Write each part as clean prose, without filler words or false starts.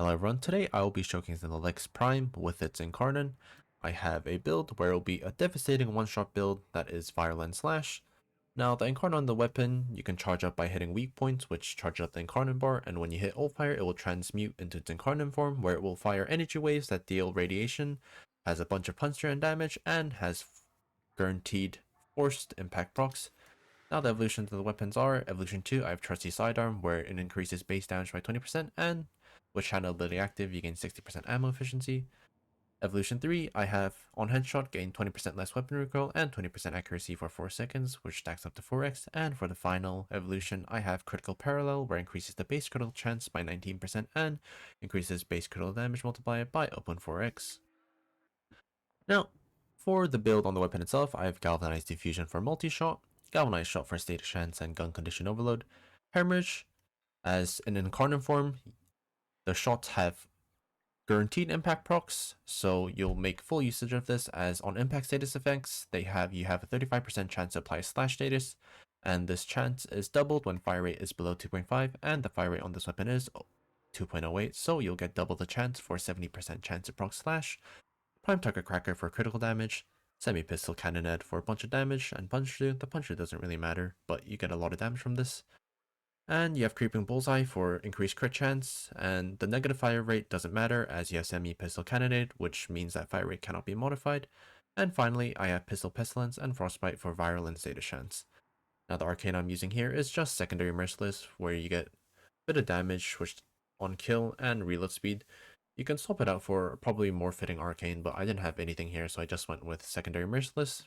Hello everyone, today I will be showcasing the Lex Prime with its Incarnon. I have a build where it will be a devastating one-shot build that is Virulent Slash. Now the Incarnon, the weapon, you can charge up by hitting weak points, which charge up the Incarnon bar, and when you hit ult fire it will transmute into its Incarnon form, where it will fire energy waves that deal radiation, has a bunch of punch and damage, and has guaranteed forced impact procs. Now the evolutions of the weapons are, Evolution 2, I have Trusty Sidearm, where it increases base damage by 20%, and with channel ability active, you gain 60% ammo efficiency. Evolution 3, I have on headshot, gain 20% less weapon recoil and 20% accuracy for 4 seconds, which stacks up to 4x. And for the final evolution, I have Critical Parallel, where it increases the base critical chance by 19% and increases base critical damage multiplier by 0.4x. Now, for the build on the weapon itself, I have Galvanized Diffusion for multi-shot, Galvanized Shot for status chance and gun condition overload, Hemorrhage as an Incarnon form. The shots have guaranteed impact procs, so you'll make full usage of this, as on impact status effects, you have a 35% chance to apply slash status, and this chance is doubled when fire rate is below 2.5, and the fire rate on this weapon is 2.08, so you'll get double the chance for 70% chance to proc slash. Prime Target Cracker for critical damage, Semi-Pistol Cannonade for a bunch of damage, and Puncher. The Puncher doesn't really matter, but you get a lot of damage from this. And you have Creeping Bullseye for increased crit chance, and the negative fire rate doesn't matter as you have Semi-Pistol Cannonade, which means that fire rate cannot be modified. And finally, I have Pistol Pestilence and Frostbite for Virulent status chance. Now the arcane I'm using here is just Secondary Merciless, where you get a bit of damage which on kill and reload speed. You can swap it out for probably more fitting arcane, but I didn't have anything here, so I just went with Secondary Merciless.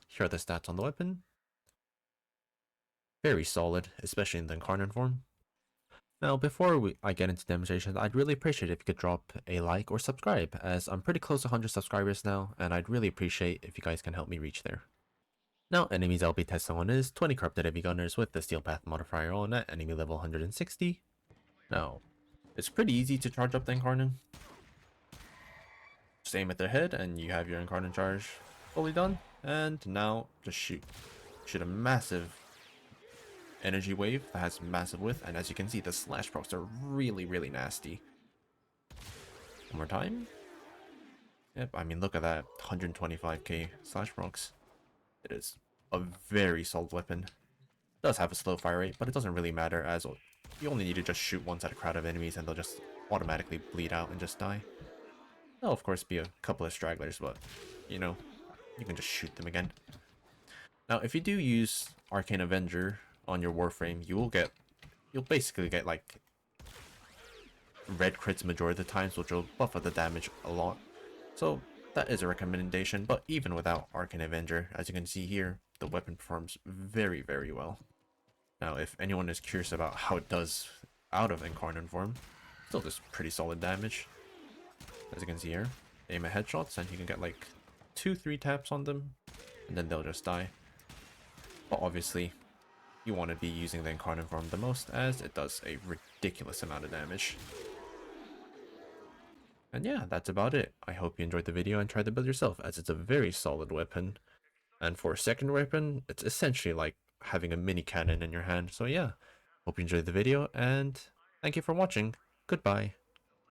Here are the stats on the weapon. Very solid, especially in the Incarnon form. Now, before I get into demonstrations, I'd really appreciate if you could drop a like or subscribe, as I'm pretty close to 100 subscribers now, and I'd really appreciate if you guys can help me reach there. Now, enemies I'll be testing on is 20 Corrupted Heavy Gunners with the Steel Path modifier on at enemy level 160. Now, it's pretty easy to charge up the Incarnon. Just aim at their head and you have your Incarnon charge fully done, and now just shoot. Shoot a massive energy wave that has massive width, and as you can see, the slash procs are really nasty. One more time. Yep, I mean, look at that, 125k slash procs. It is a very solid weapon. It does have a slow fire rate, but it doesn't really matter, as you only need to just shoot once at a crowd of enemies and they'll just automatically bleed out and just die. There'll of course be a couple of stragglers, but you know, you can just shoot them again. Now if you do use Arcane Avenger on your Warframe, you'll basically get like red crits majority of the times, which will buff up the damage a lot. So that is a recommendation, but even without Arcane Avenger, as you can see here, the weapon performs very well. Now if anyone is curious about how it does out of Incarnon form, still does pretty solid damage. As you can see here, aim at headshots and you can get like 2-3 taps on them, and then they'll just die. But obviously, you want to be using the Incarnon form the most, as it does a ridiculous amount of damage. And yeah, that's about it. I hope you enjoyed the video and try the build yourself, as it's a very solid weapon. And for a second weapon, it's essentially like having a mini cannon in your hand. So yeah, hope you enjoyed the video, and thank you for watching. Goodbye.